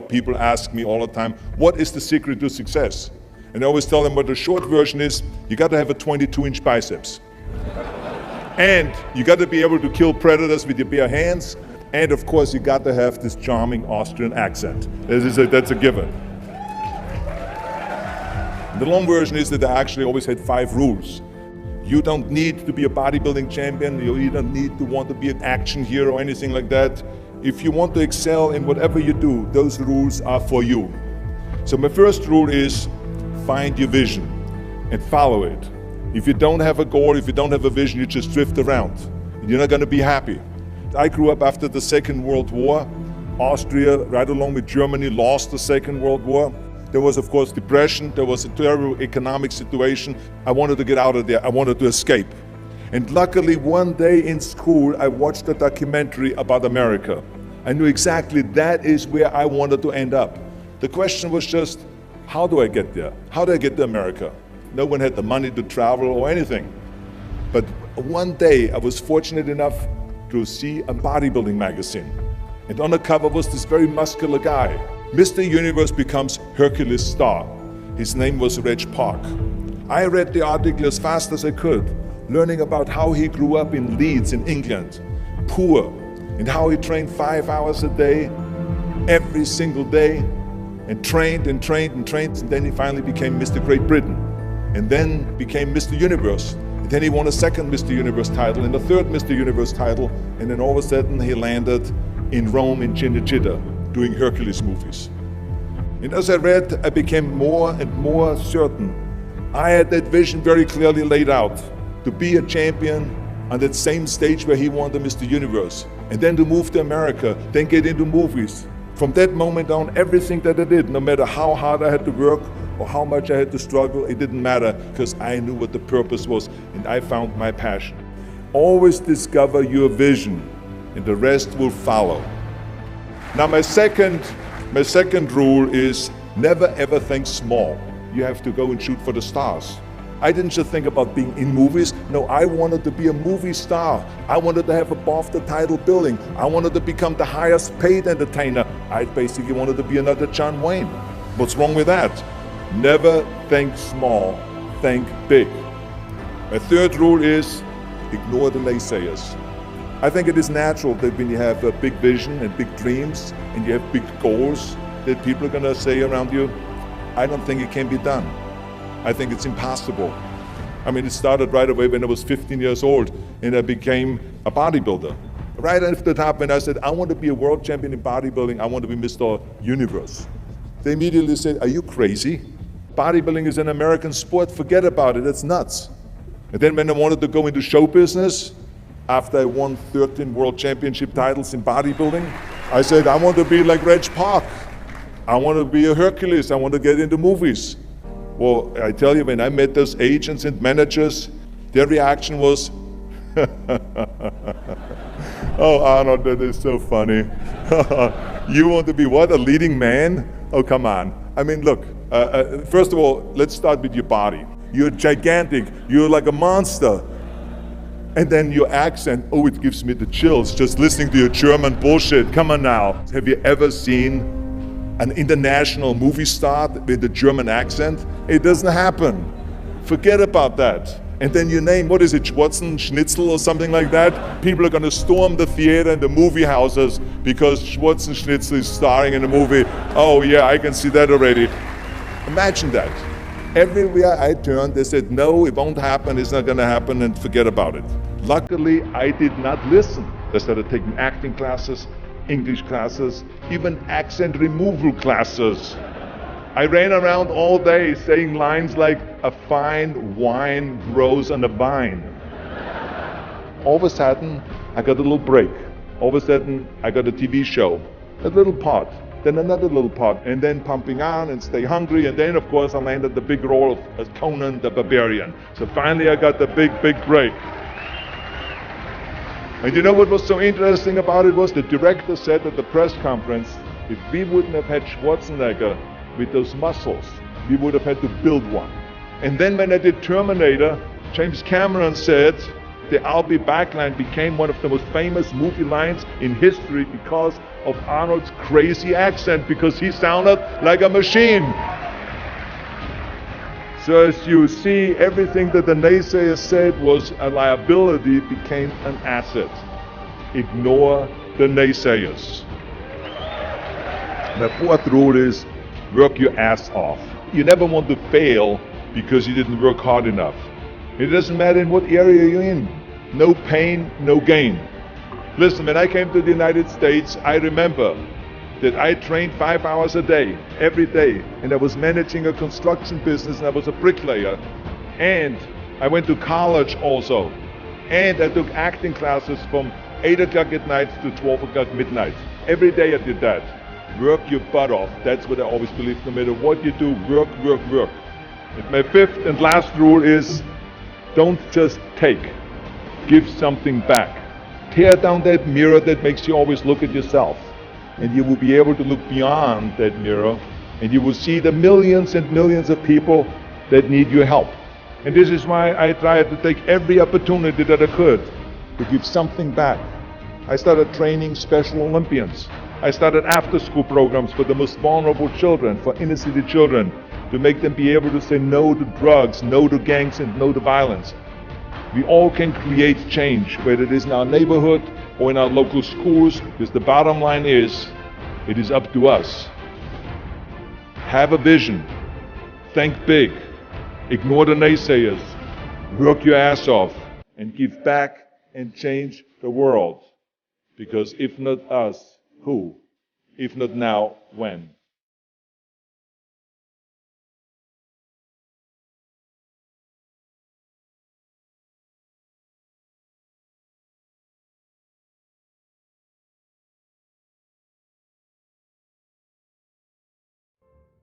People ask me all the time, what is the secret to success? And I always tell them what the short version is, you got to have a 22-inch biceps. And you got to be able to kill predators with your bare hands. And of course, you got to have this charming Austrian accent. That's a given. The long version is that I actually always had 5 rules. You don't need to be a bodybuilding champion. You don't need to want to be an action hero or anything like that. If you want to excel in whatever you do, those rules are for you. So my first rule is find your vision and follow it. If you don't have a goal, if you don't have a vision, you just drift around. You're not going to be happy. I grew up after the Second World War. Austria, right along with Germany, lost the Second World War. There was, of course, depression. There was a terrible economic situation. I wanted to get out of there. I wanted to escape. And luckily, one day in school, I watched a documentary about America. I knew exactly that is where I wanted to end up. The question was just, how do I get there? How do I get to America? No one had the money to travel or anything. But one day, I was fortunate enough to see a bodybuilding magazine. And on the cover was this very muscular guy. Mr. Universe becomes Hercules star. His name was Reg Park. I read the article as fast as I could, learning about how he grew up in Leeds in England, poor, and how he trained 5 hours a day, every single day, and trained and trained and trained, and then he finally became Mr. Great Britain, and then became Mr. Universe. And then he won a second Mr. Universe title and a third Mr. Universe title, and then all of a sudden he landed in Rome in Cinecittà, doing Hercules movies. And as I read, I became more and more certain. I had that vision very clearly laid out, to be a champion on that same stage where he won the Mr. Universe, and then to move to America, then get into movies. From that moment on, everything that I did, no matter how hard I had to work or how much I had to struggle, it didn't matter, because I knew what the purpose was and I found my passion. Always discover your vision and the rest will follow. Now my second rule is never ever think small. You have to go and shoot for the stars. I didn't just think about being in movies. No, I wanted to be a movie star. I wanted to have above the title billing. I wanted to become the highest paid entertainer. I basically wanted to be another John Wayne. What's wrong with that? Never think small, think big. My third rule is ignore the naysayers. I think it is natural that when you have a big vision and big dreams and you have big goals, that people are going to say around you, I don't think it can be done. I think it's impossible. I mean, it started right away when I was 15 years old and I became a bodybuilder. Right after that, when I said, I want to be a world champion in bodybuilding, I want to be Mr. Universe. They immediately said, are you crazy? Bodybuilding is an American sport, forget about it, it's nuts. And then when I wanted to go into show business, after I won 13 world championship titles in bodybuilding, I said, I want to be like Reg Park. I want to be a Hercules, I want to get into movies. Well, I tell you, when I met those agents and managers, their reaction was, oh, Arnold, that is so funny. You want to be what, a leading man? Oh, come on. I mean, look, first of all, let's start with your body. You're gigantic, you're like a monster. And then your accent, oh, it gives me the chills just listening to your German bullshit. Come on now. Have you ever seen an international movie star with a German accent? It doesn't happen. Forget about that. And then your name, what is it, Schwarzenegger or something like that? People are gonna storm the theater and the movie houses because Schwarzenegger is starring in a movie. Oh yeah, I can see that already. Imagine that. Everywhere I turned, they said, no, it won't happen, it's not gonna happen, and forget about it. Luckily, I did not listen. I started taking acting classes, English classes, even accent removal classes. I ran around all day saying lines like, a fine wine grows on a vine. All of a sudden, I got a little break. All of a sudden, I got a TV show, a little part, then another little part, and then Pumping On and Stay Hungry, and then of course I landed the big role of Conan the Barbarian. So finally I got the big break. And you know what was so interesting about it was the director said at the press conference, if we wouldn't have had Schwarzenegger with those muscles, we would have had to build one. And then when I did Terminator, James Cameron said, The I'll be back line became one of the most famous movie lines in history because of Arnold's crazy accent, because he sounded like a machine. So as you see, everything that the naysayers said was a liability became an asset. Ignore the naysayers. The fourth rule is work your ass off. You never want to fail because you didn't work hard enough. It doesn't matter in what area you're in. No pain, no gain. Listen, when I came to the United States, I remember that I trained 5 hours a day, every day, and I was managing a construction business, and I was a bricklayer, and I went to college also, and I took acting classes from 8 o'clock at night to 12 o'clock midnight. Every day I did that. Work your butt off. That's what I always believe. No matter what you do, work, work, work. And my fifth and last rule is, don't just take. Give something back. Tear down that mirror that makes you always look at yourself. And you will be able to look beyond that mirror, and you will see the millions and millions of people that need your help. And this is why I tried to take every opportunity that I could to give something back. I started training Special Olympians. I started after-school programs for the most vulnerable children, for inner-city children, to make them be able to say no to drugs, no to gangs, and no to violence. We all can create change, whether it is in our neighborhood or in our local schools, because the bottom line is, it is up to us. Have a vision. Think big. Ignore the naysayers. Work your ass off and give back and change the world. Because if not us, who? If not now, when?